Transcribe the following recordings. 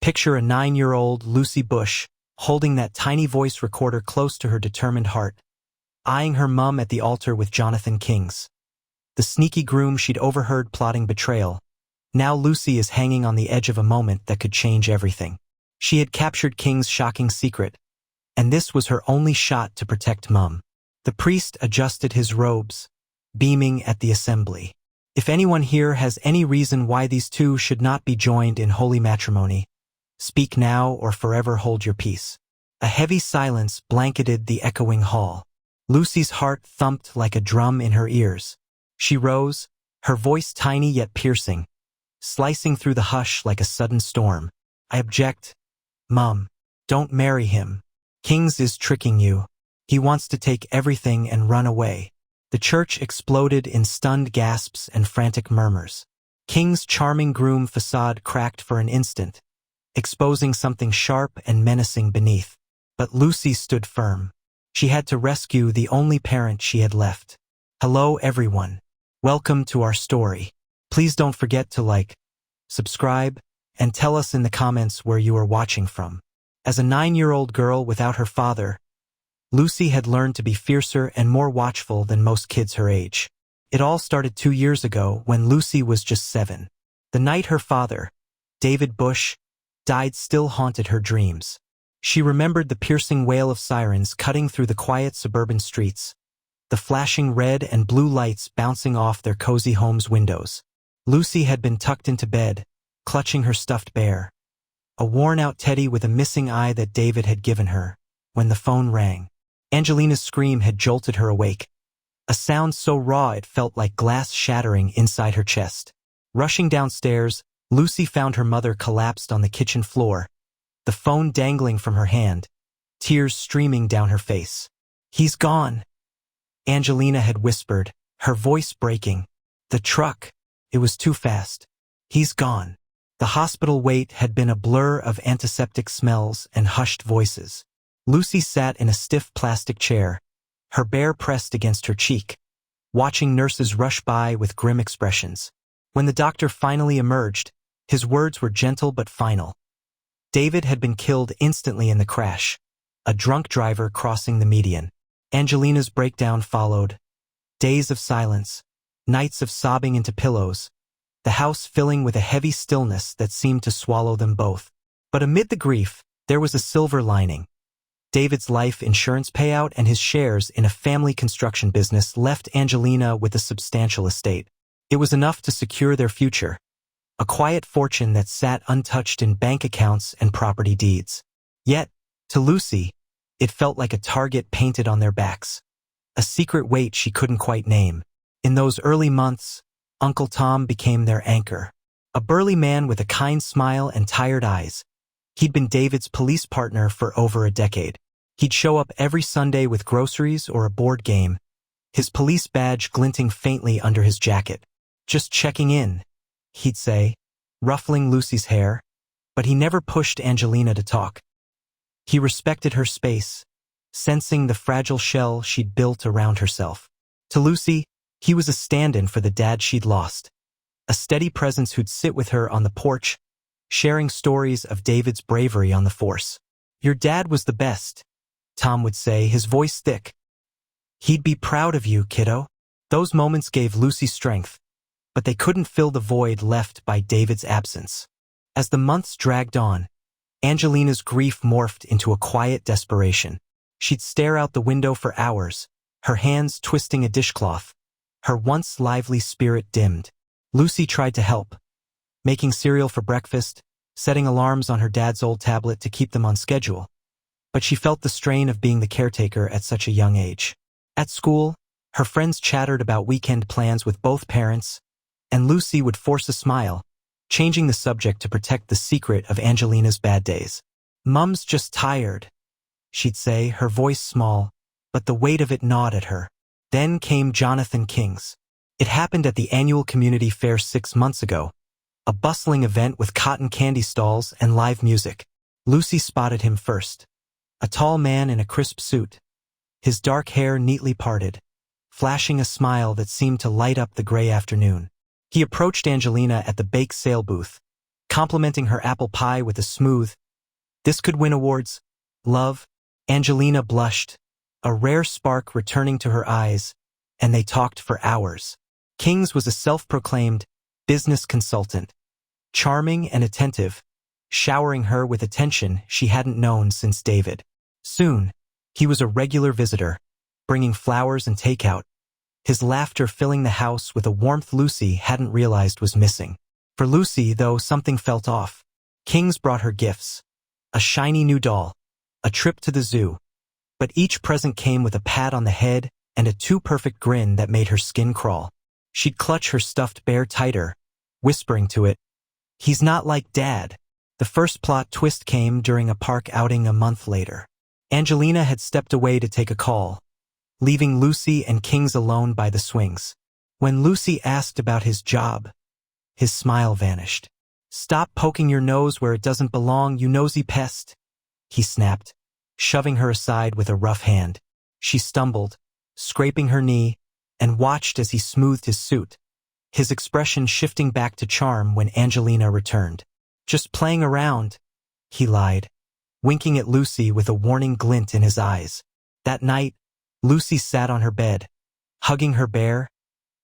Picture a 9-year-old Lucy Bush holding that tiny voice recorder close to her determined heart, eyeing her mum at the altar with Jonathan Kings, the sneaky groom she'd overheard plotting betrayal. Now Lucy is hanging on the edge of a moment that could change everything. She had captured King's shocking secret, and this was her only shot to protect Mum. The priest adjusted his robes, beaming at the assembly. If anyone here has any reason why these two should not be joined in holy matrimony, speak now or forever hold your peace. A heavy silence blanketed the echoing hall. Lucy's heart thumped like a drum in her ears. She rose, her voice tiny yet piercing, slicing through the hush like a sudden storm. I object. Mum, don't marry him. Kings is tricking you. He wants to take everything and run away. The church exploded in stunned gasps and frantic murmurs. King's charming groom facade cracked for an instant, exposing something sharp and menacing beneath. But Lucy stood firm. She had to rescue the only parent she had left. Hello everyone. Welcome to our story. Please don't forget to like, subscribe, and tell us in the comments where you are watching from. As a 9-year-old girl without her father, Lucy had learned to be fiercer and more watchful than most kids her age. It all started 2 years ago when Lucy was just 7. The night her father, David Bush, died still haunted her dreams. She remembered the piercing wail of sirens cutting through the quiet suburban streets, the flashing red and blue lights bouncing off their cozy home's windows. Lucy had been tucked into bed, clutching her stuffed bear, a worn-out teddy with a missing eye that David had given her, when the phone rang. Angelina's scream had jolted her awake, a sound so raw it felt like glass shattering inside her chest. Rushing downstairs, Lucy found her mother collapsed on the kitchen floor, the phone dangling from her hand, tears streaming down her face. He's gone, Angelina had whispered, her voice breaking. The truck. It was too fast. He's gone. The hospital wait had been a blur of antiseptic smells and hushed voices. Lucy sat in a stiff plastic chair, her bear pressed against her cheek, watching nurses rush by with grim expressions. When the doctor finally emerged, his words were gentle but final. David had been killed instantly in the crash, a drunk driver crossing the median. Angelina's breakdown followed. Days of silence, nights of sobbing into pillows, the house filling with a heavy stillness that seemed to swallow them both. But amid the grief, there was a silver lining. David's life insurance payout and his shares in a family construction business left Angelina with a substantial estate. It was enough to secure their future, a quiet fortune that sat untouched in bank accounts and property deeds. Yet, to Lucy, it felt like a target painted on their backs, a secret weight she couldn't quite name. In those early months, Uncle Tom became their anchor, a burly man with a kind smile and tired eyes. He'd been David's police partner for over a decade. He'd show up every Sunday with groceries or a board game, his police badge glinting faintly under his jacket. Just checking in, he'd say, ruffling Lucy's hair, but he never pushed Angelina to talk. He respected her space, sensing the fragile shell she'd built around herself. To Lucy, he was a stand-in for the dad she'd lost, a steady presence who'd sit with her on the porch, sharing stories of David's bravery on the force. Your dad was the best, Tom would say, his voice thick. He'd be proud of you, kiddo. Those moments gave Lucy strength, but they couldn't fill the void left by David's absence. As the months dragged on, Angelina's grief morphed into a quiet desperation. She'd stare out the window for hours, her hands twisting a dishcloth, her once lively spirit dimmed. Lucy tried to help, making cereal for breakfast, setting alarms on her dad's old tablet to keep them on schedule. But she felt the strain of being the caretaker at such a young age. At school, her friends chattered about weekend plans with both parents, and Lucy would force a smile, changing the subject to protect the secret of Angelina's bad days. Mum's just tired, she'd say, her voice small, but the weight of it gnawed at her. Then came Jonathan Kings. It happened at the annual community fair 6 months ago, a bustling event with cotton candy stalls and live music. Lucy spotted him first. A tall man in a crisp suit, his dark hair neatly parted, flashing a smile that seemed to light up the gray afternoon. He approached Angelina at the bake sale booth, complimenting her apple pie with a smooth, "This could win awards, love." Angelina blushed, a rare spark returning to her eyes, and they talked for hours. Kings was a self-proclaimed business consultant, charming and attentive, showering her with attention she hadn't known since David. Soon, he was a regular visitor, bringing flowers and takeout, his laughter filling the house with a warmth Lucy hadn't realized was missing. For Lucy, though, something felt off. Kings brought her gifts, a shiny new doll, a trip to the zoo, but each present came with a pat on the head and a too-perfect grin that made her skin crawl. She'd clutch her stuffed bear tighter, whispering to it, "He's not like Dad." The first plot twist came during a park outing a month later. Angelina had stepped away to take a call, leaving Lucy and Kings alone by the swings. When Lucy asked about his job, his smile vanished. "Stop poking your nose where it doesn't belong, you nosy pest," he snapped, shoving her aside with a rough hand. She stumbled, scraping her knee, and watched as he smoothed his suit, his expression shifting back to charm when Angelina returned. "Just playing around," he lied, winking at Lucy with a warning glint in his eyes. That night, Lucy sat on her bed, hugging her bear,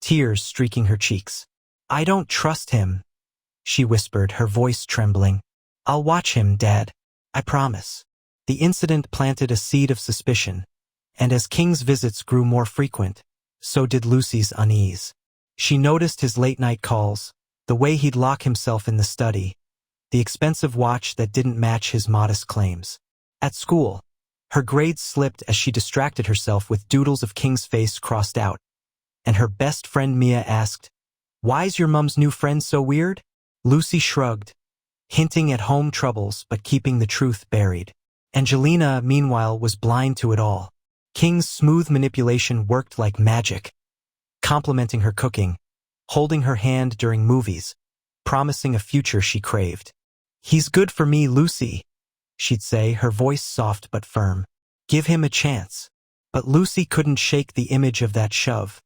tears streaking her cheeks. "I don't trust him," she whispered, her voice trembling. "I'll watch him, Dad. I promise." The incident planted a seed of suspicion, and as King's visits grew more frequent, so did Lucy's unease. She noticed his late-night calls, the way he'd lock himself in the study, the expensive watch that didn't match his modest claims. At school, her grades slipped as she distracted herself with doodles of King's face crossed out, and her best friend Mia asked, "Why's your mum's new friend so weird?" Lucy shrugged, hinting at home troubles but keeping the truth buried. Angelina, meanwhile, was blind to it all. King's smooth manipulation worked like magic, complimenting her cooking, holding her hand during movies, promising a future she craved. "He's good for me, Lucy," she'd say, her voice soft but firm. "Give him a chance." But Lucy couldn't shake the image of that shove,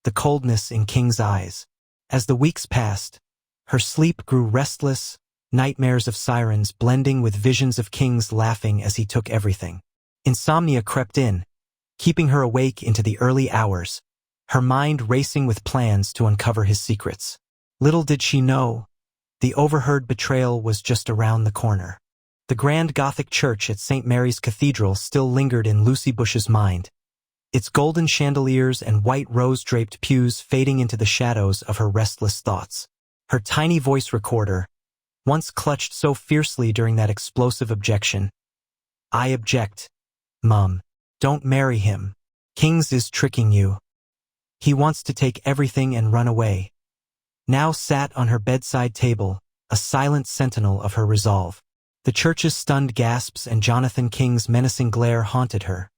the coldness in King's eyes. As the weeks passed, her sleep grew restless, nightmares of sirens blending with visions of King's laughing as he took everything. Insomnia crept in, keeping her awake into the early hours, her mind racing with plans to uncover his secrets. Little did she know, the overheard betrayal was just around the corner. The grand Gothic church at St. Mary's Cathedral still lingered in Lucy Bush's mind, its golden chandeliers and white rose-draped pews fading into the shadows of her restless thoughts. Her tiny voice recorder, once clutched so fiercely during that explosive objection. "I object, Mum. Don't marry him. Kings is tricking you. He wants to take everything and run away." Now sat on her bedside table, a silent sentinel of her resolve. The church's stunned gasps and Jonathan King's menacing glare haunted her.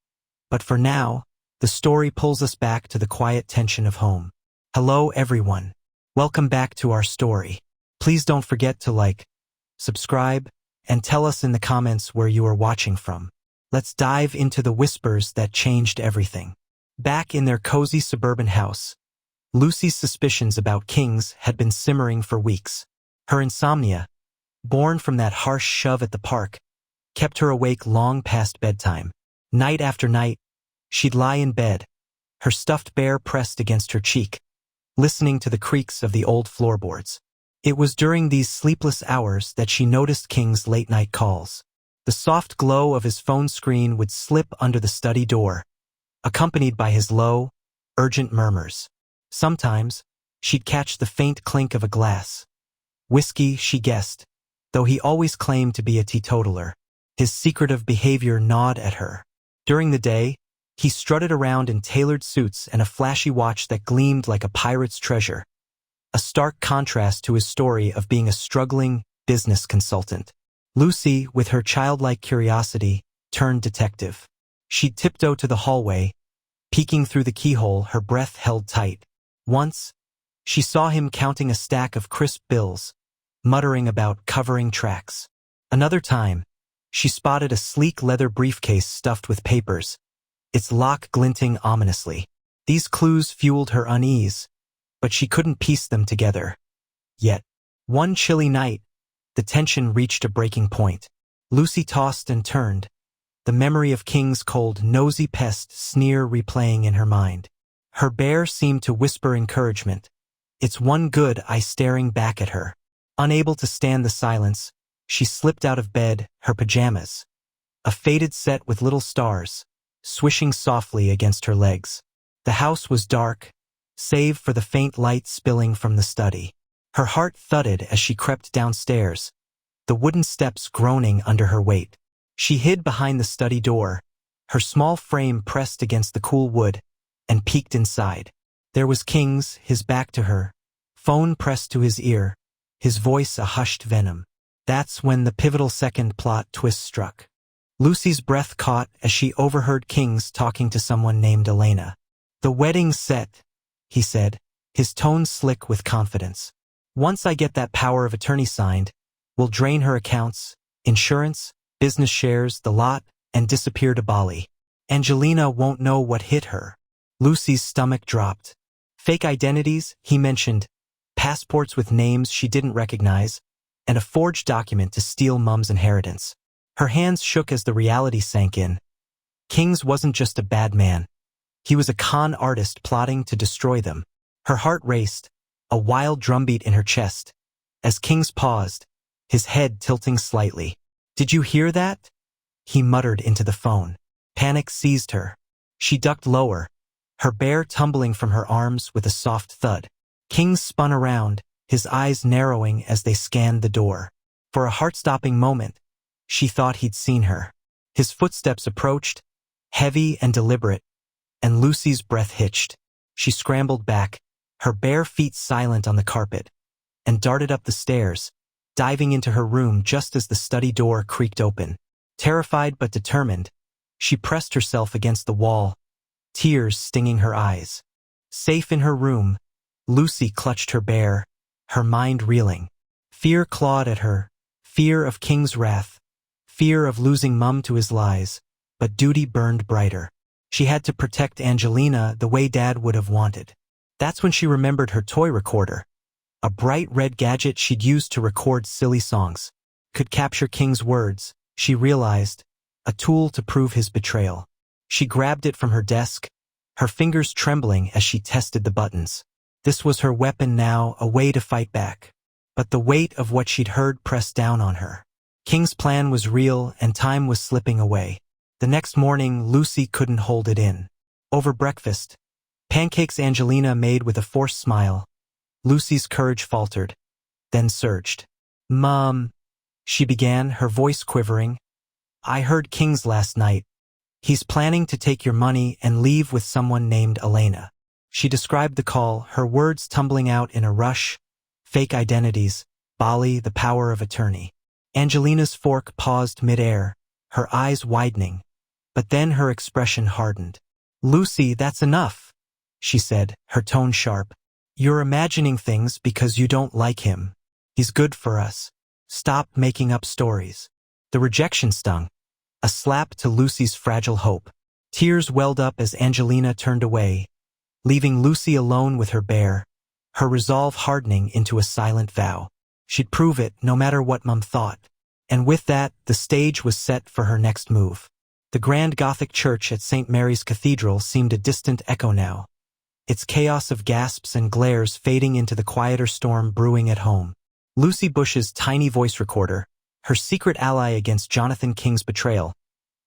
But for now, the story pulls us back to the quiet tension of home. Hello, everyone. Welcome back to our story. Please don't forget to like, subscribe, and tell us in the comments where you are watching from. Let's dive into the whispers that changed everything. Back in their cozy suburban house, Lucy's suspicions about Kings had been simmering for weeks. Her insomnia, born from that harsh shove at the park, kept her awake long past bedtime. Night after night, she'd lie in bed, her stuffed bear pressed against her cheek, listening to the creaks of the old floorboards. It was during these sleepless hours that she noticed King's late-night calls. The soft glow of his phone screen would slip under the study door, accompanied by his low, urgent murmurs. Sometimes, she'd catch the faint clink of a glass. Whiskey, she guessed, though he always claimed to be a teetotaler. His secretive behavior gnawed at her. During the day, he strutted around in tailored suits and a flashy watch that gleamed like a pirate's treasure, a stark contrast to his story of being a struggling business consultant. Lucy, with her childlike curiosity, turned detective. She'd tiptoe to the hallway, peeking through the keyhole, her breath held tight. Once, she saw him counting a stack of crisp bills, muttering about covering tracks. Another time, she spotted a sleek leather briefcase stuffed with papers, its lock glinting ominously. These clues fueled her unease, but she couldn't piece them together. Yet, one chilly night, The tension reached a breaking point. Lucy tossed and turned, the memory of King's cold, nosy pest sneer replaying in her mind. Her bear seemed to whisper encouragement, its one good eye staring back at her. Unable to stand the silence, she slipped out of bed, her pajamas, a faded set with little stars, swishing softly against her legs. The house was dark, save for the faint light spilling from the study. Her heart thudded as she crept downstairs, the wooden steps groaning under her weight. She hid behind the study door, her small frame pressed against the cool wood, and peeked inside. There was King's, his back to her, phone pressed to his ear, his voice a hushed venom. That's when the pivotal second plot twist struck. Lucy's breath caught as she overheard King's talking to someone named Elena. "The wedding's set," he said, his tone slick with confidence. "Once I get that power of attorney signed, we'll drain her accounts, insurance, business shares, the lot, and disappear to Bali. Angelina won't know what hit her." Lucy's stomach dropped. Fake identities, he mentioned, passports with names she didn't recognize, and a forged document to steal Mum's inheritance. Her hands shook as the reality sank in. King's wasn't just a bad man. He was a con artist plotting to destroy them. Her heart raced, a wild drumbeat in her chest, as King's paused, his head tilting slightly. "Did you hear that?" he muttered into the phone. Panic seized her. She ducked lower, her bear tumbling from her arms with a soft thud. King spun around, his eyes narrowing as they scanned the door. For a heart-stopping moment, she thought he'd seen her. His footsteps approached, heavy and deliberate, and Lucy's breath hitched. She scrambled back, her bare feet silent on the carpet, and darted up the stairs, diving into her room just as the study door creaked open. Terrified but determined, she pressed herself against the wall, tears stinging her eyes. Safe in her room, Lucy clutched her bear, her mind reeling. Fear clawed at her, fear of King's wrath, fear of losing Mum to his lies, but duty burned brighter. She had to protect Angelina the way Dad would have wanted. That's when she remembered her toy recorder, a bright red gadget she'd used to record silly songs. Could capture King's words, she realized, a tool to prove his betrayal. She grabbed it from her desk, her fingers trembling as she tested the buttons. This was her weapon now, a way to fight back. But the weight of what she'd heard pressed down on her. King's plan was real and time was slipping away. The next morning, Lucy couldn't hold it in. Over breakfast, pancakes Angelina made with a forced smile, Lucy's courage faltered, then surged. "Mom," she began, her voice quivering, "I heard King's last night. He's planning to take your money and leave with someone named Elena." She described the call, her words tumbling out in a rush. Fake identities, Bali, the power of attorney. Angelina's fork paused midair, her eyes widening, but then her expression hardened. "Lucy, that's enough," she said, her tone sharp. "You're imagining things because you don't like him. He's good for us. Stop making up stories." The rejection stung, a slap to Lucy's fragile hope. Tears welled up as Angelina turned away, leaving Lucy alone with her bear, her resolve hardening into a silent vow. She'd prove it no matter what Mum thought. And with that, the stage was set for her next move. The grand Gothic church at St. Mary's Cathedral seemed a distant echo now, its chaos of gasps and glares fading into the quieter storm brewing at home. Lucy Bush's tiny voice recorder, her secret ally against Jonathan King's betrayal,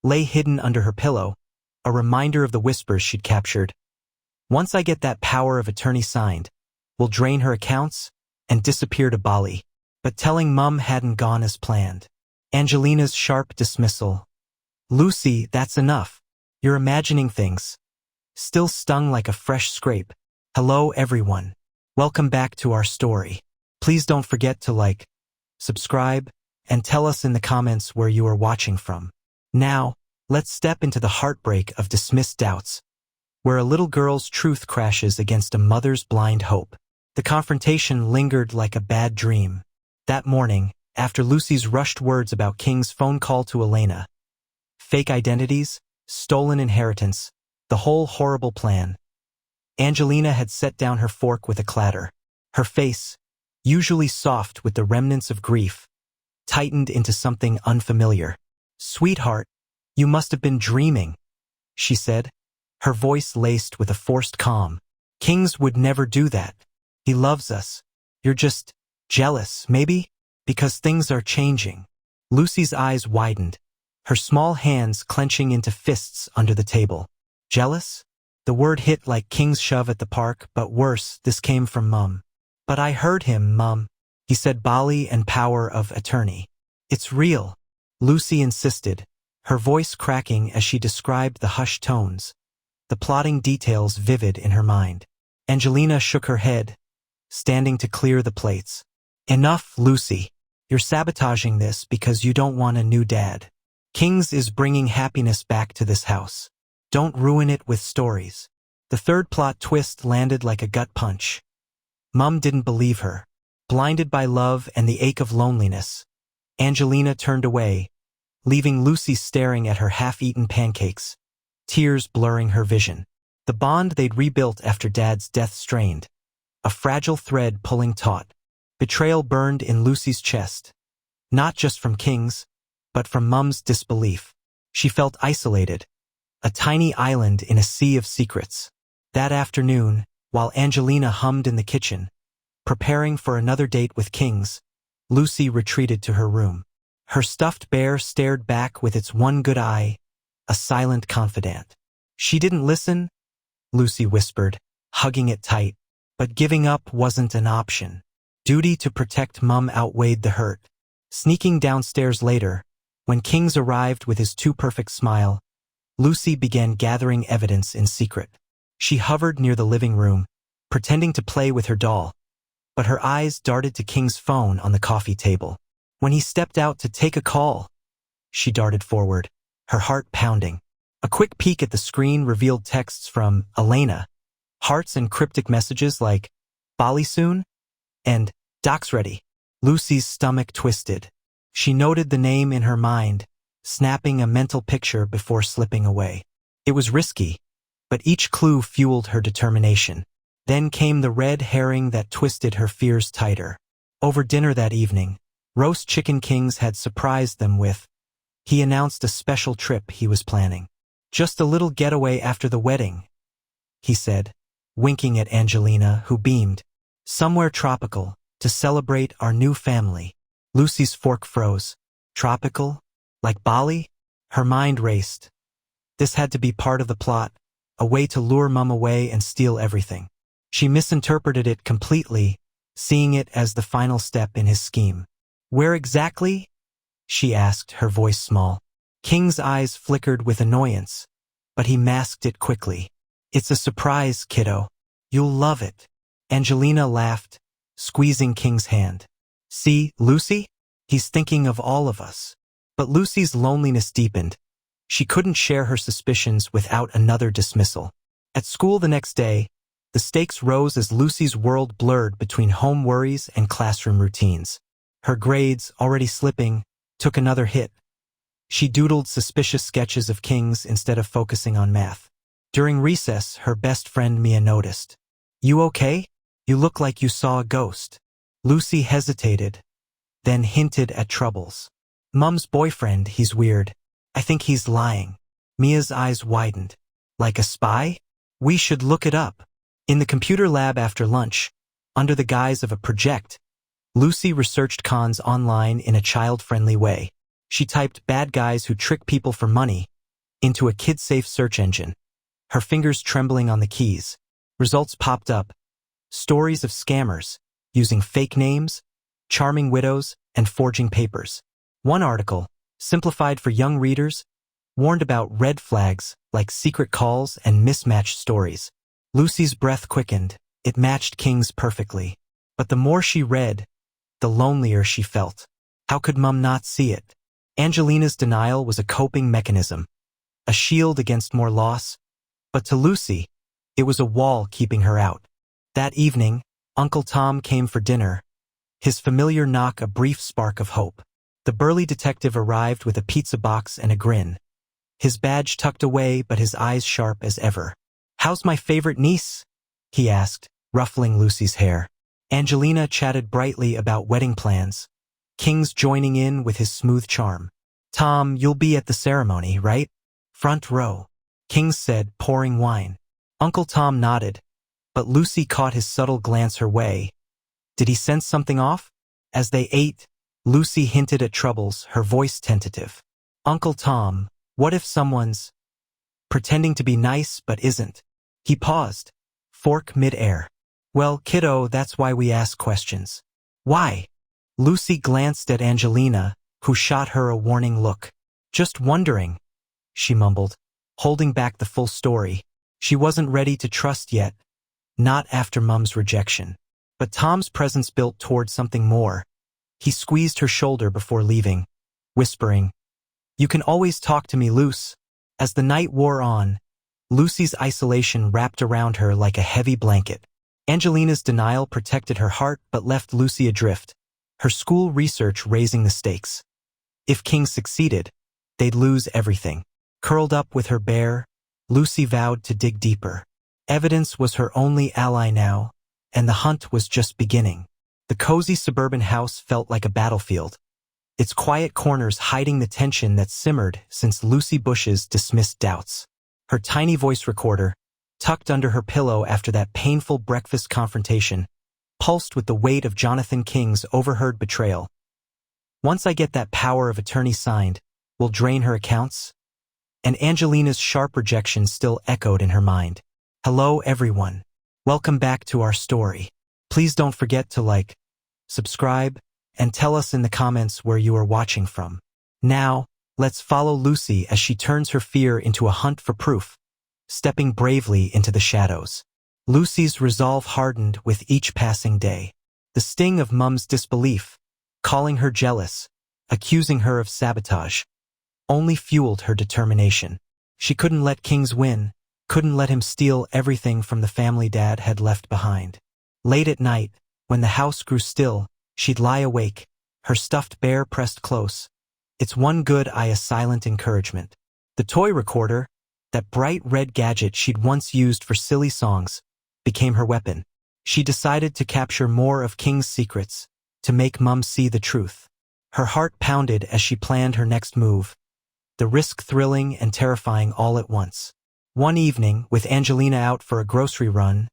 lay hidden under her pillow, a reminder of the whispers she'd captured. "Once I get that power of attorney signed, we'll drain her accounts and disappear to Bali." But telling Mum hadn't gone as planned. Angelina's sharp dismissal, "Lucy, that's enough. You're imagining things," still stung like a fresh scrape. Hello everyone. Welcome back to our story. Please don't forget to like, subscribe, and tell us in the comments where you are watching from. Now, let's step into the heartbreak of dismissed doubts, where a little girl's truth crashes against a mother's blind hope. The confrontation lingered like a bad dream. That morning, after Lucy's rushed words about King's phone call to Elena, fake identities, stolen inheritance, the whole horrible plan, Angelina had set down her fork with a clatter. Her face, usually soft with the remnants of grief, tightened into something unfamiliar. "Sweetheart, you must have been dreaming," she said, her voice laced with a forced calm. "Kings would never do that. He loves us. You're just jealous, maybe? Because things are changing." Lucy's eyes widened, her small hands clenching into fists under the table. "Jealous?" The word hit like King's shove at the park, but worse, this came from Mum. "But I heard him, Mum," he said, Bali and power of attorney. "It's real," Lucy insisted, her voice cracking as she described the hushed tones, the plotting details vivid in her mind. Angelina shook her head, standing to clear the plates. "Enough, Lucy. You're sabotaging this because you don't want a new dad. Kings is bringing happiness back to this house. Don't ruin it with stories." The third plot twist landed like a gut punch. Mum didn't believe her. Blinded by love and the ache of loneliness, Angelina turned away, leaving Lucy staring at her half-eaten pancakes, tears blurring her vision. The bond they'd rebuilt after Dad's death strained, a fragile thread pulling taut. Betrayal burned in Lucy's chest, not just from King's, but from Mum's disbelief. She felt isolated, a tiny island in a sea of secrets. That afternoon, while Angelina hummed in the kitchen, preparing for another date with King's, Lucy retreated to her room. Her stuffed bear stared back with its one good eye, a silent confidant. "She didn't listen," Lucy whispered, hugging it tight, but giving up wasn't an option. Duty to protect Mum outweighed the hurt. Sneaking downstairs later, when King's arrived with his too-perfect smile, Lucy began gathering evidence in secret. She hovered near the living room, pretending to play with her doll, but her eyes darted to King's phone on the coffee table. When he stepped out to take a call, she darted forward, her heart pounding. A quick peek at the screen revealed texts from Elena, hearts and cryptic messages like, "Bali soon?" and "Doc's ready." Lucy's stomach twisted. She noted the name in her mind, snapping a mental picture before slipping away. It was risky, but each clue fueled her determination. Then came the red herring that twisted her fears tighter. Over dinner that evening, roast chicken King's had surprised them with. He announced a special trip he was planning. "Just a little getaway after the wedding," he said, winking at Angelina, who beamed. "Somewhere tropical, to celebrate our new family." Lucy's fork froze. Tropical? Like Bali? Her mind raced. This had to be part of the plot, a way to lure Mum away and steal everything. She misinterpreted it completely, seeing it as the final step in his scheme. "Where exactly?" she asked, her voice small. King's eyes flickered with annoyance, but he masked it quickly. "It's a surprise, kiddo. You'll love it." Angelina laughed, squeezing King's hand. "See, Lucy? He's thinking of all of us." But Lucy's loneliness deepened. She couldn't share her suspicions without another dismissal. At school the next day, the stakes rose as Lucy's world blurred between home worries and classroom routines. Her grades, already slipping, took another hit. She doodled suspicious sketches of King's instead of focusing on math. During recess, her best friend Mia noticed. "You okay? You look like you saw a ghost." Lucy hesitated, then hinted at troubles. "Mum's boyfriend, he's weird. I think he's lying." Mia's eyes widened. "Like a spy? We should look it up." In the computer lab after lunch, under the guise of a project, Lucy researched cons online in a child-friendly way. She typed "bad guys who trick people for money" into a kid-safe search engine, her fingers trembling on the keys. Results popped up. Stories of scammers, using fake names, charming widows, and forging papers. One article, simplified for young readers, warned about red flags like secret calls and mismatched stories. Lucy's breath quickened. It matched King's perfectly. But the more she read, the lonelier she felt. How could Mum not see it? Angelina's denial was a coping mechanism, a shield against more loss, but to Lucy, it was a wall keeping her out. That evening, Uncle Tom came for dinner, his familiar knock a brief spark of hope. The burly detective arrived with a pizza box and a grin, his badge tucked away but his eyes sharp as ever. "How's my favorite niece?" he asked, ruffling Lucy's hair. Angelina chatted brightly about wedding plans, King's joining in with his smooth charm. "Tom, you'll be at the ceremony, right?" "Front row," Kings said, pouring wine. Uncle Tom nodded, but Lucy caught his subtle glance her way. Did he sense something off? As they ate, Lucy hinted at troubles, her voice tentative. "Uncle Tom, what if someone's pretending to be nice but isn't?" He paused, fork mid-air. "Well, kiddo, that's why we ask questions." "Why?" Lucy glanced at Angelina, who shot her a warning look. "Just wondering," she mumbled, holding back the full story. She wasn't ready to trust yet, not after Mum's rejection. But Tom's presence built toward something more. He squeezed her shoulder before leaving, whispering, "You can always talk to me, Luce." As the night wore on, Lucy's isolation wrapped around her like a heavy blanket. Angelina's denial protected her heart but left Lucy adrift, her school research raising the stakes. If King succeeded, they'd lose everything. Curled up with her bear, Lucy vowed to dig deeper. Evidence was her only ally now, and the hunt was just beginning. The cozy suburban house felt like a battlefield, its quiet corners hiding the tension that simmered since Lucy Bush's dismissed doubts. Her tiny voice recorder, tucked under her pillow after that painful breakfast confrontation, pulsed with the weight of Jonathan King's overheard betrayal. "Once I get that power of attorney signed, we'll drain her accounts?" And Angelina's sharp rejection still echoed in her mind. Hello, everyone. Welcome back to our story. Please don't forget to like, subscribe, and tell us in the comments where you are watching from. Now, let's follow Lucy as she turns her fear into a hunt for proof, stepping bravely into the shadows. Lucy's resolve hardened with each passing day. The sting of Mum's disbelief, calling her jealous, accusing her of sabotage, only fueled her determination. She couldn't let Kings win, couldn't let him steal everything from the family Dad had left behind. Late at night, when the house grew still, she'd lie awake, her stuffed bear pressed close, its one good eye a silent encouragement. The toy recorder, that bright red gadget she'd once used for silly songs, became her weapon. She decided to capture more of King's secrets, to make Mum see the truth. Her heart pounded as she planned her next move, the risk thrilling and terrifying all at once. One evening, with Angelina out for a grocery run,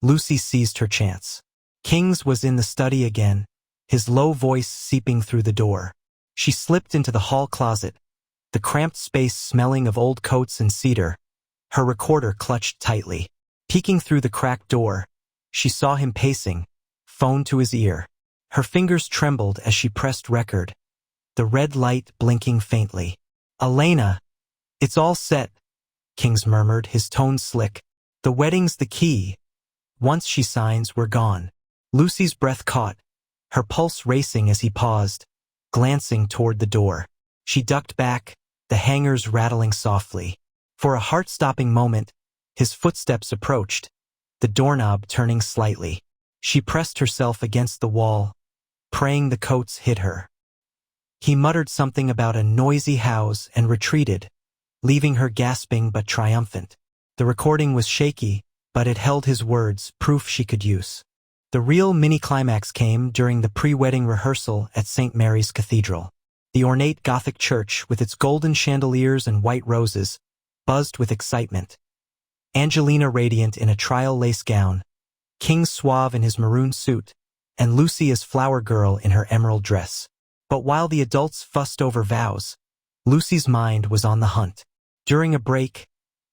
Lucy seized her chance. Kings was in the study again, his low voice seeping through the door. She slipped into the hall closet, the cramped space smelling of old coats and cedar, her recorder clutched tightly. Peeking through the cracked door, she saw him pacing, phone to his ear. Her fingers trembled as she pressed record, the red light blinking faintly. "Elena, it's all set," Kings murmured, his tone slick. "The wedding's the key. Once she signs, we're gone." Lucy's breath caught, her pulse racing as he paused, glancing toward the door. She ducked back, the hangers rattling softly. For a heart-stopping moment, his footsteps approached, the doorknob turning slightly. She pressed herself against the wall, praying the coats hit her. He muttered something about a noisy house and retreated, leaving her gasping but triumphant. The recording was shaky, but it held his words, proof she could use. The real mini-climax came during the pre-wedding rehearsal at St. Mary's Cathedral. The ornate Gothic church, with its golden chandeliers and white roses, buzzed with excitement. Angelina radiant in a trial lace gown, King suave in his maroon suit, and Lucy as flower girl in her emerald dress. But while the adults fussed over vows, Lucy's mind was on the hunt. During a break,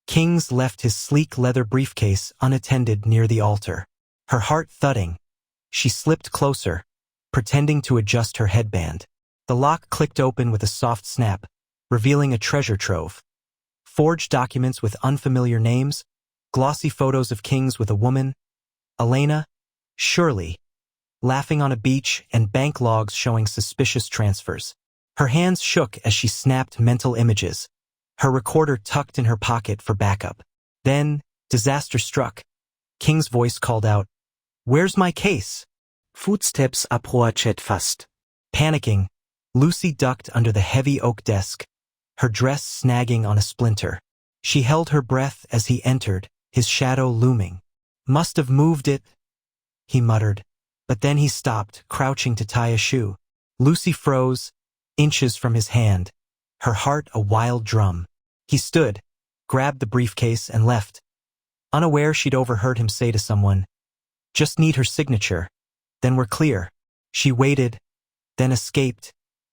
Kings left his sleek leather briefcase unattended near the altar. Her heart thudding, she slipped closer, pretending to adjust her headband. The lock clicked open with a soft snap, revealing a treasure trove. Forged documents with unfamiliar names, glossy photos of Kings with a woman, Elena, surely, laughing on a beach, and bank logs showing suspicious transfers. Her hands shook as she snapped mental images, her recorder tucked in her pocket for backup. Then, disaster struck. King's voice called out, "Where's my case?" Footsteps approached fast. Panicking, Lucy ducked under the heavy oak desk, her dress snagging on a splinter. She held her breath as he entered, his shadow looming. "Must have moved it," he muttered, but then he stopped, crouching to tie a shoe. Lucy froze, inches from his hand, her heart a wild drum. He stood, grabbed the briefcase and left, unaware she'd overheard him say to someone, "Just need her signature, then we're clear." She waited, then escaped,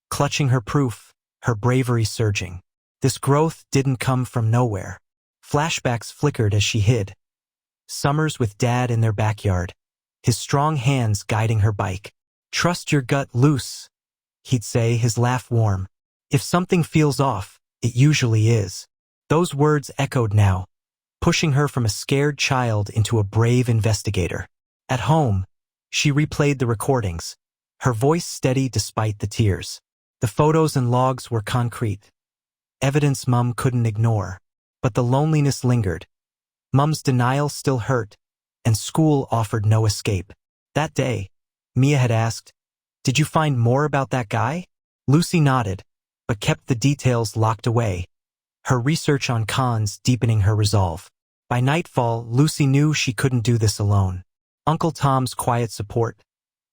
clutching her proof, her bravery surging. This growth didn't come from nowhere. Flashbacks flickered as she hid. Summers with Dad in their backyard, his strong hands guiding her bike. "Trust your gut, Luce," he'd say, his laugh warm. "If something feels off, it usually is." Those words echoed now, pushing her from a scared child into a brave investigator. At home, she replayed the recordings, her voice steady despite the tears. The photos and logs were concrete, evidence Mum couldn't ignore. But the loneliness lingered. Mum's denial still hurt, and school offered no escape. That day, Mia had asked, "Did you find more about that guy?" Lucy nodded, but kept the details locked away, her research on cons deepening her resolve. By nightfall, Lucy knew she couldn't do this alone. Uncle Tom's quiet support,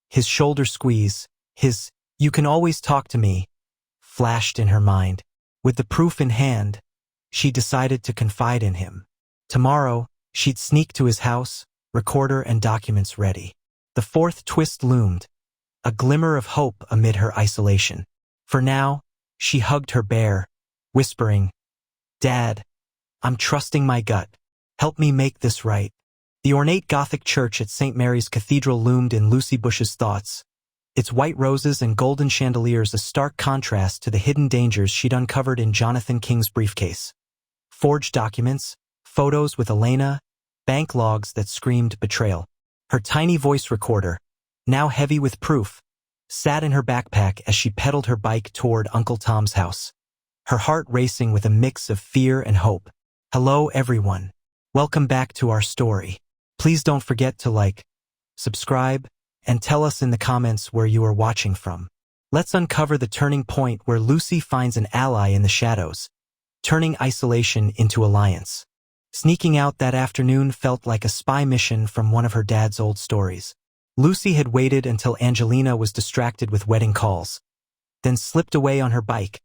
his shoulder squeeze, his "you can always talk to me," flashed in her mind. With the proof in hand, she decided to confide in him. Tomorrow, she'd sneak to his house, recorder and documents ready. The fourth twist loomed, a glimmer of hope amid her isolation. For now, she hugged her bear, whispering, "Dad, I'm trusting my gut. Help me make this right." The ornate Gothic church at St. Mary's Cathedral loomed in Lucy Bush's thoughts, its white roses and golden chandeliers a stark contrast to the hidden dangers she'd uncovered in Jonathan King's briefcase. Forged documents, photos with Elena, bank logs that screamed betrayal. Her tiny voice recorder, now heavy with proof, sat in her backpack as she pedaled her bike toward Uncle Tom's house, her heart racing with a mix of fear and hope. Hello, everyone. Welcome back to our story. Please don't forget to like, subscribe, and tell us in the comments where you are watching from. Let's uncover the turning point where Lucy finds an ally in the shadows, turning isolation into alliance. Sneaking out that afternoon felt like a spy mission from one of her dad's old stories. Lucy had waited until Angelina was distracted with wedding calls, then slipped away on her bike,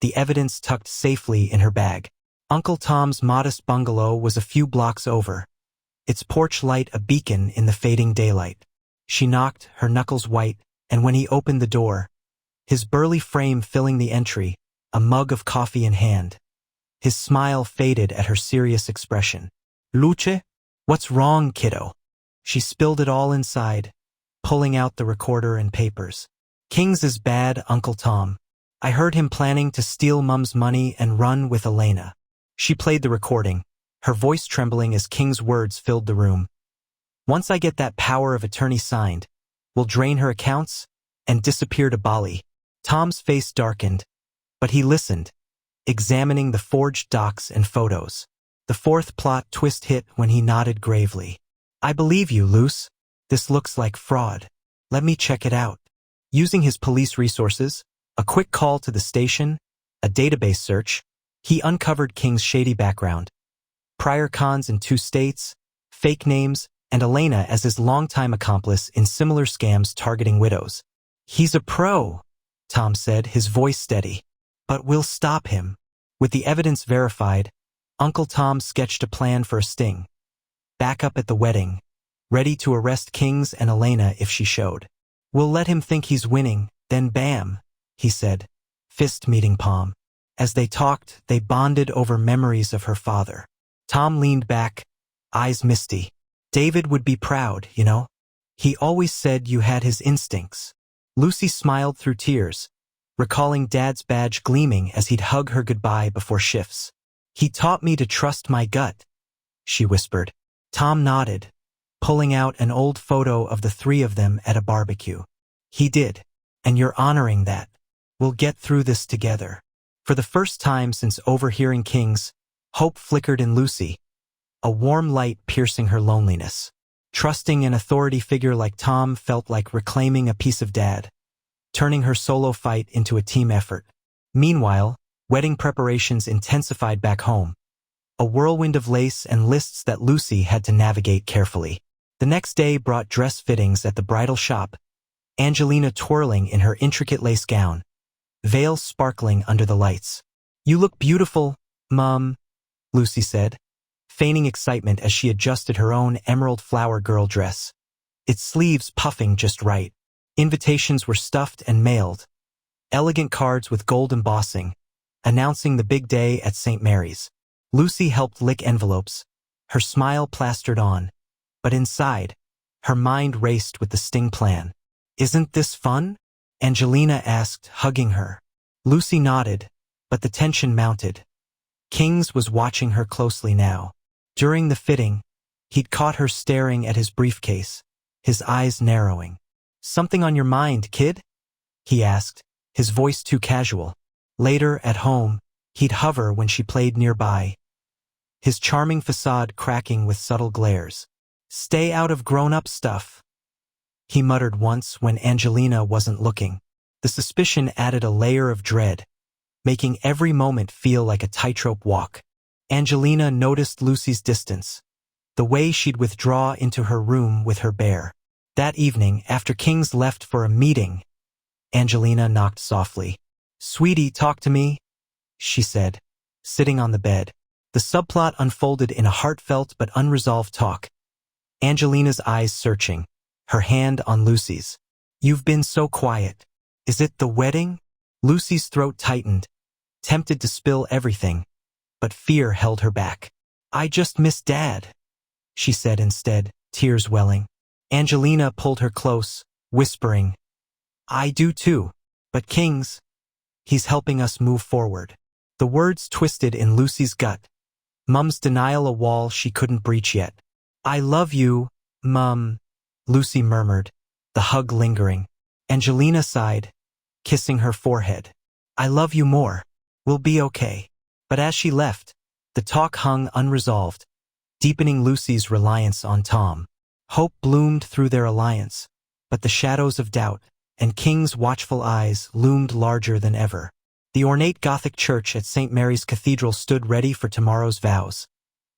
the evidence tucked safely in her bag. Uncle Tom's modest bungalow was a few blocks over, its porch light a beacon in the fading daylight. She knocked, her knuckles white, and when he opened the door, his burly frame filling the entry, a mug of coffee in hand. His smile faded at her serious expression. "Luce? What's wrong, kiddo?" She spilled it all inside, pulling out the recorder and papers. "King's is bad, Uncle Tom. I heard him planning to steal Mum's money and run with Elena." She played the recording, her voice trembling as King's words filled the room. "Once I get that power of attorney signed, we'll drain her accounts and disappear to Bali." Tom's face darkened, but he listened, examining the forged docs and photos. The fourth plot twist hit when he nodded gravely. "I believe you, Luce. This looks like fraud. Let me check it out." Using his police resources, a quick call to the station, a database search, he uncovered King's shady background. Prior cons in 2 states, fake names, and Elena as his longtime accomplice in similar scams targeting widows. "He's a pro," Tom said, his voice steady. "But we'll stop him." With the evidence verified, Uncle Tom sketched a plan for a sting. Back up at the wedding, ready to arrest Kings and Elena if she showed. "We'll let him think he's winning, then bam," he said, fist meeting palm. As they talked, they bonded over memories of her father. Tom leaned back, eyes misty. "David would be proud, you know. He always said you had his instincts." Lucy smiled through tears, recalling Dad's badge gleaming as he'd hug her goodbye before shifts. "He taught me to trust my gut," she whispered. Tom nodded, pulling out an old photo of the 3 of them at a barbecue. "He did, and you're honoring that. We'll get through this together." For the first time since overhearing Kings, hope flickered in Lucy, a warm light piercing her loneliness. Trusting an authority figure like Tom felt like reclaiming a piece of Dad, turning her solo fight into a team effort. Meanwhile, wedding preparations intensified back home, a whirlwind of lace and lists that Lucy had to navigate carefully. The next day brought dress fittings at the bridal shop, Angelina twirling in her intricate lace gown, veil sparkling under the lights. "You look beautiful, Mum," Lucy said, feigning excitement as she adjusted her own emerald flower girl dress, its sleeves puffing just right. Invitations were stuffed and mailed, elegant cards with gold embossing, announcing the big day at St. Mary's. Lucy helped lick envelopes, her smile plastered on, but inside, her mind raced with the sting plan. "Isn't this fun?" Angelina asked, hugging her. Lucy nodded, but the tension mounted. Kings was watching her closely now. During the fitting, he'd caught her staring at his briefcase, his eyes narrowing. "Something on your mind, kid?" he asked, his voice too casual. Later, at home, he'd hover when she played nearby, his charming facade cracking with subtle glares. "Stay out of grown-up stuff," he muttered once when Angelina wasn't looking. The suspicion added a layer of dread, making every moment feel like a tightrope walk. Angelina noticed Lucy's distance, the way she'd withdraw into her room with her bear. That evening, after Kings left for a meeting, Angelina knocked softly. "Sweetie, talk to me," she said, sitting on the bed. The subplot unfolded in a heartfelt but unresolved talk, Angelina's eyes searching, her hand on Lucy's. "You've been so quiet. Is it the wedding?" Lucy's throat tightened, tempted to spill everything, but fear held her back. "I just miss Dad," she said instead, tears welling. Angelina pulled her close, whispering, "I do too, but Kings, he's helping us move forward." The words twisted in Lucy's gut, Mum's denial a wall she couldn't breach yet. "I love you, Mum," Lucy murmured, the hug lingering. Angelina sighed, kissing her forehead. "I love you more. We'll be okay." But as she left, the talk hung unresolved, deepening Lucy's reliance on Tom. Hope bloomed through their alliance, but the shadows of doubt and King's watchful eyes loomed larger than ever. The ornate Gothic church at St. Mary's Cathedral stood ready for tomorrow's vows,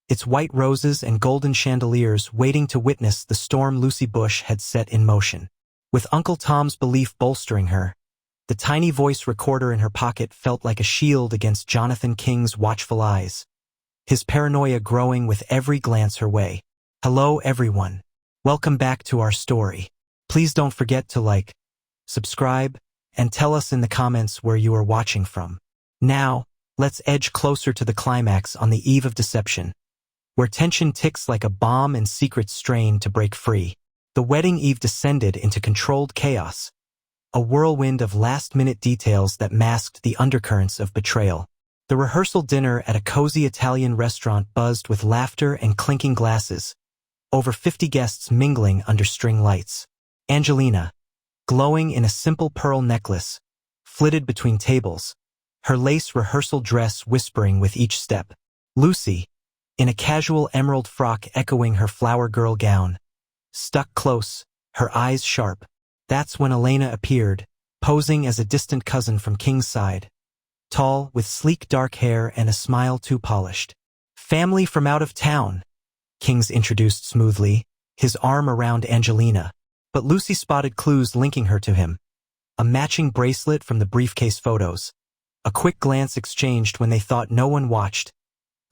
its white roses and golden chandeliers waiting to witness the storm Lucy Bush had set in motion. With Uncle Tom's belief bolstering her, the tiny voice recorder in her pocket felt like a shield against Jonathan King's watchful eyes, his paranoia growing with every glance her way. Hello, everyone. Welcome back to our story. Please don't forget to like, subscribe, and tell us in the comments where you are watching from. Now, let's edge closer to the climax on the eve of deception, where tension ticks like a bomb and secrets strain to break free. The wedding eve descended into controlled chaos, a whirlwind of last-minute details that masked the undercurrents of betrayal. The rehearsal dinner at a cozy Italian restaurant buzzed with laughter and clinking glasses, over 50 guests mingling under string lights. Angelina, glowing in a simple pearl necklace, flitted between tables, her lace rehearsal dress whispering with each step. Lucy, in a casual emerald frock echoing her flower girl gown, stuck close, her eyes sharp. That's when Elena appeared, posing as a distant cousin from King's side, tall, with sleek dark hair and a smile too polished. "Family from out of town," Kings introduced smoothly, his arm around Angelina. But Lucy spotted clues linking her to him. A matching bracelet from the briefcase photos. A quick glance exchanged when they thought no one watched,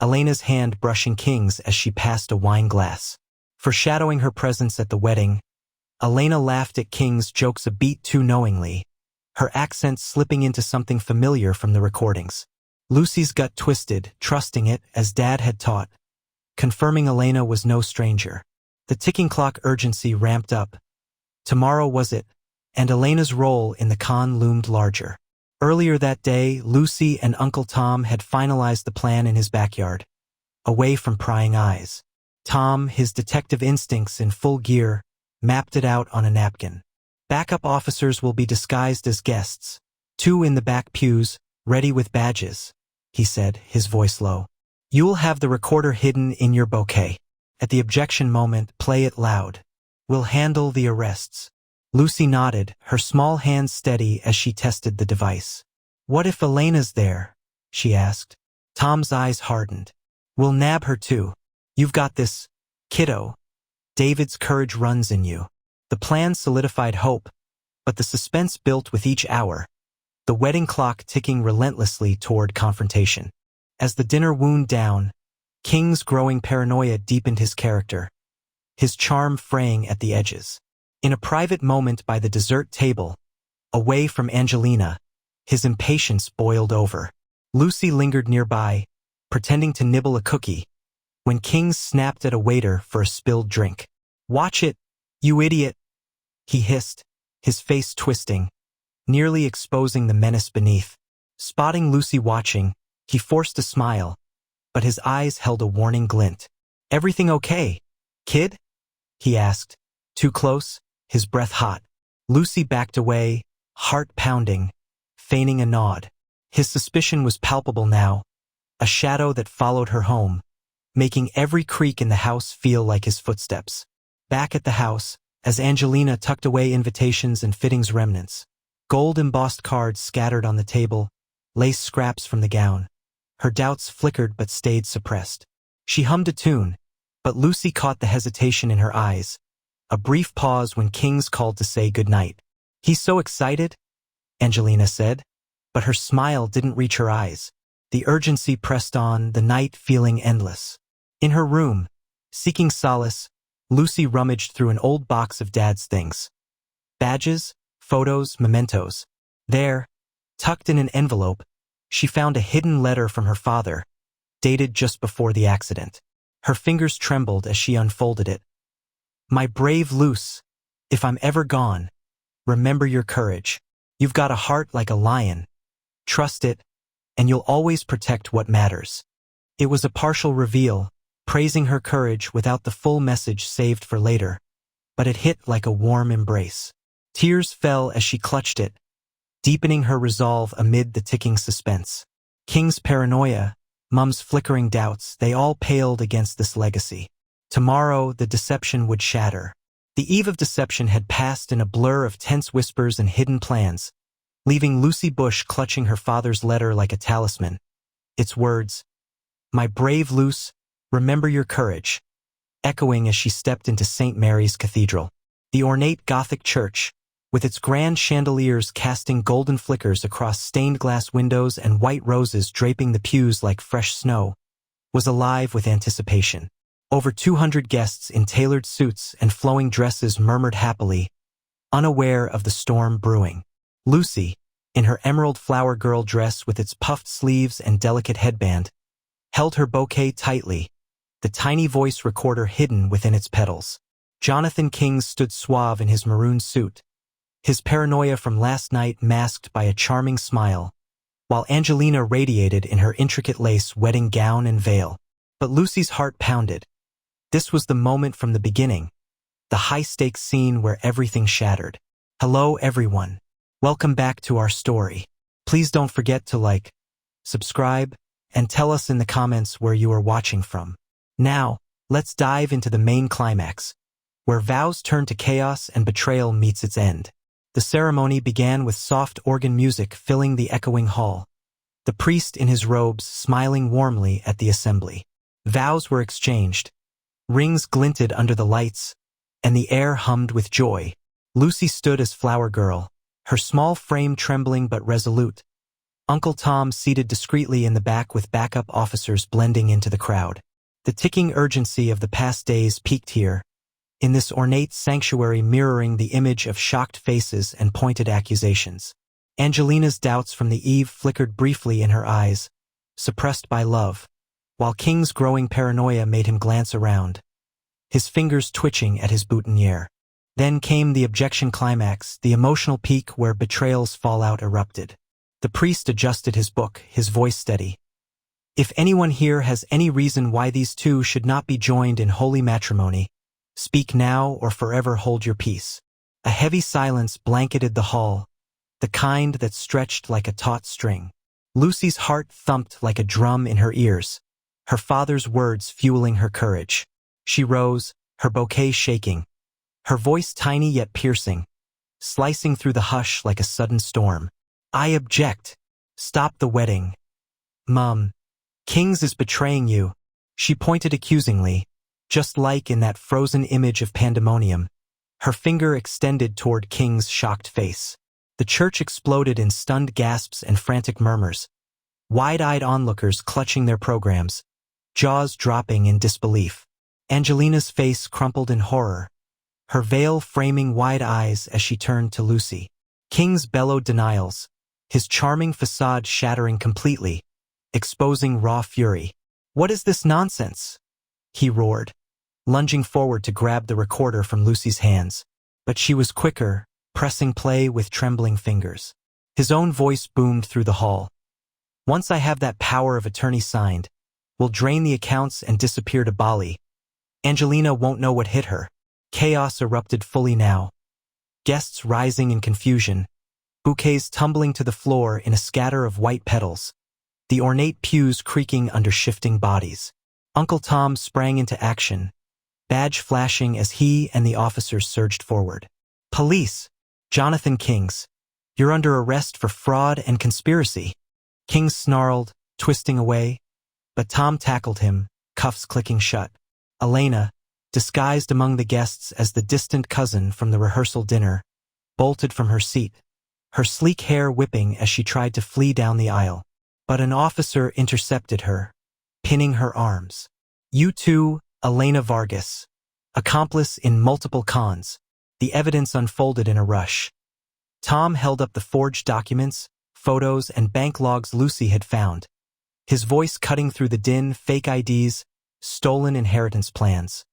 Elena's hand brushing King's as she passed a wine glass. Foreshadowing her presence at the wedding, Elena laughed at King's jokes a beat too knowingly, her accent slipping into something familiar from the recordings. Lucy's gut twisted, trusting it as Dad had taught, confirming Elena was no stranger. The ticking clock urgency ramped up. Tomorrow was it, and Elena's role in the con loomed larger. Earlier that day, Lucy and Uncle Tom had finalized the plan in his backyard, away from prying eyes. Tom, his detective instincts in full gear, mapped it out on a napkin. "Backup officers will be disguised as guests, 2 in the back pews, ready with badges," he said, his voice low. "You'll have the recorder hidden in your bouquet. At the objection moment, play it loud. We'll handle the arrests." Lucy nodded, her small hands steady as she tested the device. "What if Elena's there?" she asked. Tom's eyes hardened. "We'll nab her too. You've got this, kiddo. David's courage runs in you." The plan solidified hope, But the suspense built with each hour, the wedding clock ticking relentlessly toward confrontation. As the dinner wound down, King's growing paranoia deepened his character, his charm fraying at the edges. In a private moment by the dessert table, away from Angelina, his impatience boiled over. Lucy lingered nearby, pretending to nibble a cookie, when King snapped at a waiter for a spilled drink. "Watch it, you idiot," he hissed, his face twisting, nearly exposing the menace beneath. Spotting Lucy watching, he forced a smile, but his eyes held a warning glint. "Everything okay, kid?" he asked. Too close, his breath hot. Lucy backed away, heart pounding, feigning a nod. His suspicion was palpable now, a shadow that followed her home, making every creak in the house feel like his footsteps. Back at the house, as Angelina tucked away invitations and fittings remnants, gold-embossed cards scattered on the table, lace scraps from the gown. Her doubts flickered but stayed suppressed. She hummed a tune, but Lucy caught the hesitation in her eyes, a brief pause when King's called to say goodnight. "He's so excited," Angelina said, but her smile didn't reach her eyes. The urgency pressed on, the night feeling endless. In her room, seeking solace, Lucy rummaged through an old box of Dad's things. Badges, photos, mementos. There, tucked in an envelope, she found a hidden letter from her father, dated just before the accident. Her fingers trembled as she unfolded it. "My brave Luce, if I'm ever gone, remember your courage. You've got a heart like a lion. Trust it, and you'll always protect what matters." It was a partial reveal, praising her courage without the full message saved for later, but it hit like a warm embrace. Tears fell as she clutched it, deepening her resolve amid the ticking suspense. King's paranoia, Mum's flickering doubts, they all paled against this legacy. Tomorrow, the deception would shatter. The eve of deception had passed in a blur of tense whispers and hidden plans, leaving Lucy Bush clutching her father's letter like a talisman. Its words, "My brave Luce, remember your courage," echoing as she stepped into St. Mary's Cathedral. The ornate Gothic church, with its grand chandeliers casting golden flickers across stained glass windows and white roses draping the pews like fresh snow, was alive with anticipation. Over 200 guests in tailored suits and flowing dresses murmured happily, unaware of the storm brewing. Lucy, in her emerald flower girl dress with its puffed sleeves and delicate headband, held her bouquet tightly, the tiny voice recorder hidden within its petals. Jonathan King stood suave in his maroon suit, his paranoia from last night masked by a charming smile, while Angelina radiated in her intricate lace wedding gown and veil. But Lucy's heart pounded. This was the moment from the beginning, the high-stakes scene where everything shattered. Hello, everyone. Welcome back to our story. Please don't forget to like, subscribe, and tell us in the comments where you are watching from. Now, let's dive into the main climax, where vows turn to chaos and betrayal meets its end. The ceremony began with soft organ music filling the echoing hall, the priest in his robes smiling warmly at the assembly. Vows were exchanged, rings glinted under the lights, and the air hummed with joy. Lucy stood as flower girl, her small frame trembling but resolute. Uncle Tom seated discreetly in the back with backup officers blending into the crowd. The ticking urgency of the past days peaked here, in this ornate sanctuary mirroring the image of shocked faces and pointed accusations. Angelina's doubts from the eve flickered briefly in her eyes, suppressed by love, while King's growing paranoia made him glance around, his fingers twitching at his boutonniere. Then came the objection climax, the emotional peak where betrayal's fallout erupted. The priest adjusted his book, his voice steady. "If anyone here has any reason why these two should not be joined in holy matrimony, speak now or forever hold your peace." A heavy silence blanketed the hall, the kind that stretched like a taut string. Lucy's heart thumped like a drum in her ears, her father's words fueling her courage. She rose, her bouquet shaking, her voice tiny yet piercing, slicing through the hush like a sudden storm. "I object. Stop the wedding. Mum, King's is betraying you." She pointed accusingly, just like in that frozen image of pandemonium, her finger extended toward King's shocked face. The church exploded in stunned gasps and frantic murmurs, wide-eyed onlookers clutching their programs, jaws dropping in disbelief. Angelina's face crumpled in horror, her veil framing wide eyes as she turned to Lucy. King's bellowed denials, his charming facade shattering completely, exposing raw fury. "What is this nonsense?" he roared, lunging forward to grab the recorder from Lucy's hands. But she was quicker, pressing play with trembling fingers. His own voice boomed through the hall. "Once I have that power of attorney signed, we'll drain the accounts and disappear to Bali. Angelina won't know what hit her." Chaos erupted fully now. Guests rising in confusion, bouquets tumbling to the floor in a scatter of white petals, the ornate pews creaking under shifting bodies. Uncle Tom sprang into action, badge flashing as he and the officers surged forward. "Police! Jonathan Kings, you're under arrest for fraud and conspiracy." Kings snarled, twisting away, but Tom tackled him, cuffs clicking shut. Elena, disguised among the guests as the distant cousin from the rehearsal dinner, bolted from her seat, her sleek hair whipping as she tried to flee down the aisle. But an officer intercepted her, pinning her arms. "You too, Elena Vargas, accomplice in multiple cons." The evidence unfolded in a rush. Tom held up the forged documents, photos, and bank logs Lucy had found, his voice cutting through the din. "Fake IDs, stolen inheritance plans.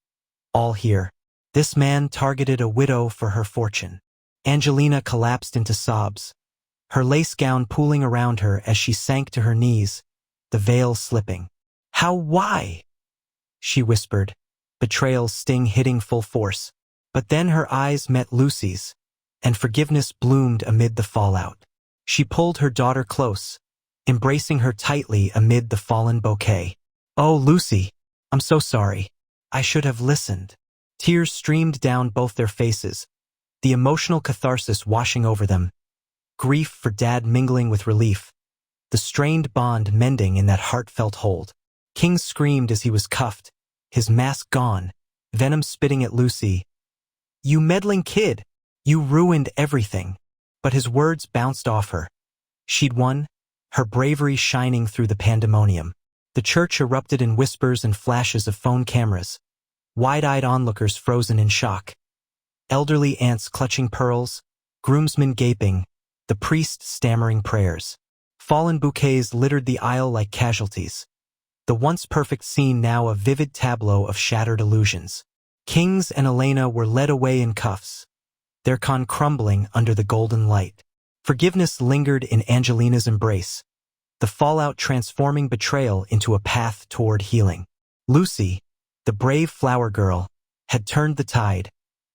All here. This man targeted a widow for her fortune." Angelina collapsed into sobs, her lace gown pooling around her as she sank to her knees, the veil slipping. Why?" she whispered, betrayal's sting hitting full force. But then her eyes met Lucy's, and forgiveness bloomed amid the fallout. She pulled her daughter close, embracing her tightly amid the fallen bouquet. "Oh, Lucy, I'm so sorry. I should have listened." Tears streamed down both their faces, the emotional catharsis washing over them, grief for Dad mingling with relief, the strained bond mending in that heartfelt hold. King screamed as he was cuffed, his mask gone, venom spitting at Lucy. "You meddling kid! You ruined everything." But his words bounced off her. She'd won, her bravery shining through the pandemonium. The church erupted in whispers and flashes of phone cameras, wide-eyed onlookers frozen in shock. Elderly aunts clutching pearls, groomsmen gaping, the priest stammering prayers. Fallen bouquets littered the aisle like casualties. The once perfect scene now a vivid tableau of shattered illusions. Kings and Elena were led away in cuffs, their con crumbling under the golden light. Forgiveness lingered in Angelina's embrace, the fallout transforming betrayal into a path toward healing. Lucy, the brave flower girl, had turned the tide,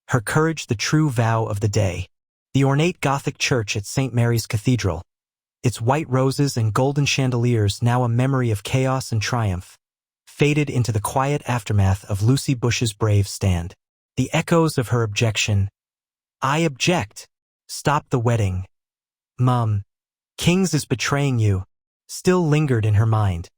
her courage the true vow of the day. The ornate Gothic church at St. Mary's Cathedral, its white roses and golden chandeliers now a memory of chaos and triumph, faded into the quiet aftermath of Lucy Bush's brave stand. The echoes of her objection, "I object! Stop the wedding! Mom, Kings is betraying you," still lingered in her mind,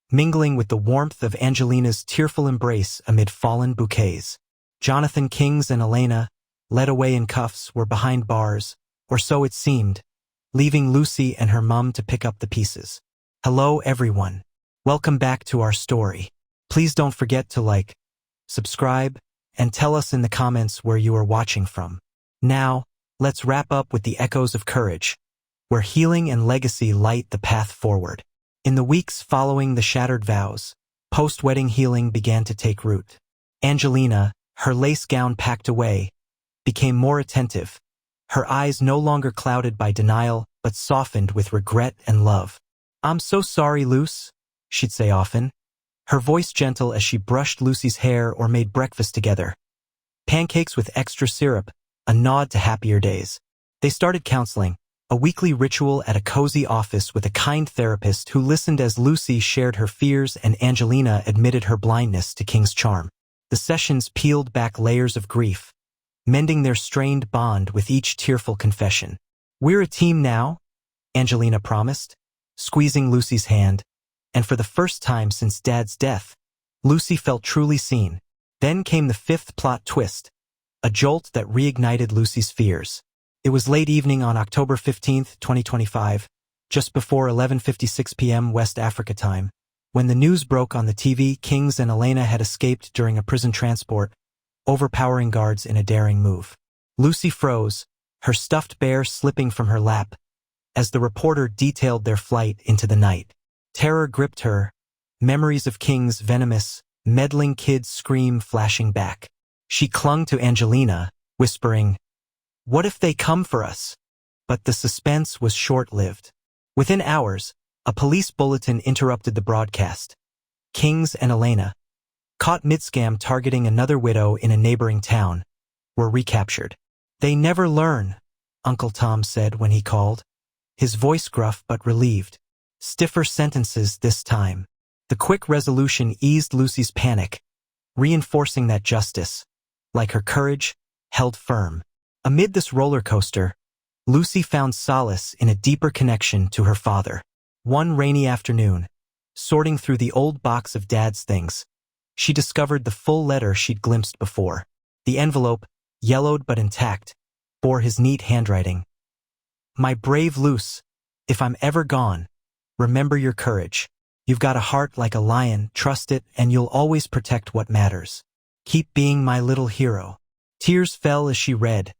mingling with the warmth of Angelina's tearful embrace amid fallen bouquets. Jonathan Kings and Elena, led away in cuffs, were behind bars, or so it seemed, leaving Lucy and her mum to pick up the pieces. Hello everyone. Welcome back to our story. Please don't forget to like, subscribe, and tell us in the comments where you are watching from. Now, let's wrap up with the echoes of courage, where healing and legacy light the path forward. In the weeks following the shattered vows, post-wedding healing began to take root. Angelina, her lace gown packed away, became more attentive, her eyes no longer clouded by denial but softened with regret and love. "I'm so sorry, Luce," she'd say often, her voice gentle as she brushed Lucy's hair or made breakfast together. Pancakes with extra syrup, a nod to happier days. They started counseling, a weekly ritual at a cozy office with a kind therapist who listened as Lucy shared her fears and Angelina admitted her blindness to King's charm. The sessions peeled back layers of grief, mending their strained bond with each tearful confession. "We're a team now," Angelina promised, squeezing Lucy's hand, and for the first time since Dad's death, Lucy felt truly seen. Then came the fifth plot twist, a jolt that reignited Lucy's fears. It was late evening on October 15, 2025, just before 11:56 p.m. West Africa time, when the news broke on the TV. Kings and Elena had escaped during a prison transport, overpowering guards in a daring move. Lucy froze, her stuffed bear slipping from her lap, as the reporter detailed their flight into the night. Terror gripped her, memories of King's venomous, meddling kid's scream flashing back. She clung to Angelina, whispering, "What if they come for us?" But the suspense was short-lived. Within hours, a police bulletin interrupted the broadcast. Kings and Elena, caught mid-scam targeting another widow in a neighboring town, were recaptured. "They never learn," Uncle Tom said when he called, his voice gruff but relieved. Stiffer sentences this time. The quick resolution eased Lucy's panic, reinforcing that justice, like her courage, held firm. Amid this roller coaster, Lucy found solace in a deeper connection to her father. One rainy afternoon, sorting through the old box of Dad's things, she discovered the full letter she'd glimpsed before. The envelope, yellowed but intact, bore his neat handwriting. "My brave Luce, if I'm ever gone, remember your courage. You've got a heart like a lion, trust it, and you'll always protect what matters. Keep being my little hero." Tears fell as she read,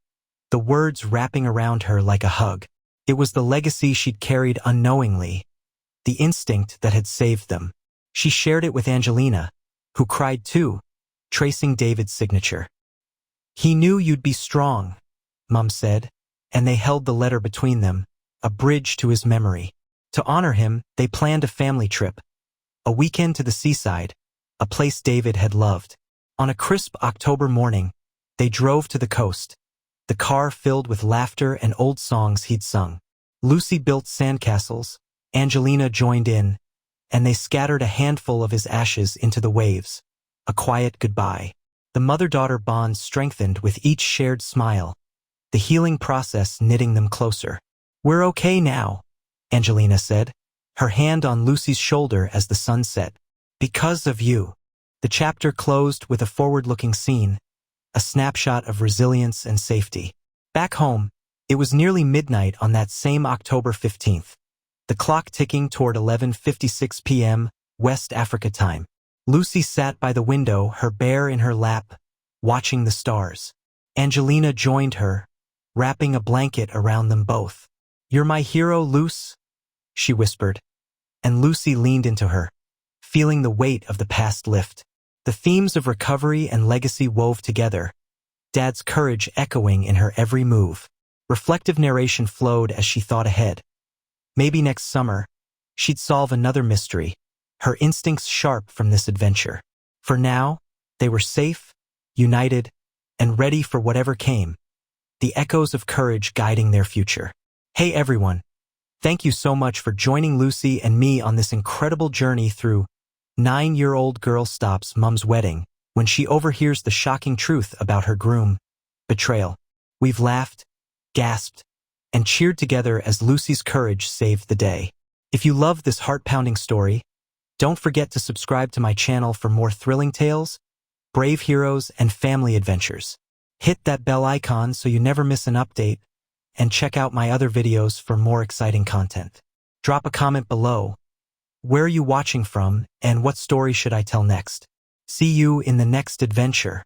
the words wrapping around her like a hug. It was the legacy she'd carried unknowingly, the instinct that had saved them. She shared it with Angelina, who cried too, tracing David's signature. "He knew you'd be strong," Mum said, and they held the letter between them, a bridge to his memory. To honor him, they planned a family trip, a weekend to the seaside, a place David had loved. On a crisp October morning, they drove to the coast, the car filled with laughter and old songs he'd sung. Lucy built sandcastles, Angelina joined in, and they scattered a handful of his ashes into the waves, a quiet goodbye. The mother-daughter bond strengthened with each shared smile, the healing process knitting them closer. "We're okay now," Angelina said, her hand on Lucy's shoulder as the sun set. "Because of you." The chapter closed with a forward-looking scene, a snapshot of resilience and safety. Back home, it was nearly midnight on that same October 15th, the clock ticking toward 11:56 p.m. West Africa time. Lucy sat by the window, her bear in her lap, watching the stars. Angelina joined her, wrapping a blanket around them both. "You're my hero, Luce," she whispered, and Lucy leaned into her, feeling the weight of the past lift. The themes of recovery and legacy wove together, Dad's courage echoing in her every move. Reflective narration flowed as she thought ahead. Maybe next summer, she'd solve another mystery, her instincts sharp from this adventure. For now, they were safe, united, and ready for whatever came, the echoes of courage guiding their future. Hey everyone, thank you so much for joining Lucy and me on this incredible journey through 9-year-old girl stops Mum's wedding when she overhears the shocking truth about her groom, betrayal. We've laughed, gasped, and cheered together as Lucy's courage saved the day. If you love this heart-pounding story, don't forget to subscribe to my channel for more thrilling tales, brave heroes, and family adventures. Hit that bell icon so you never miss an update, and check out my other videos for more exciting content. Drop a comment below. Where are you watching from, and what story should I tell next? See you in the next adventure.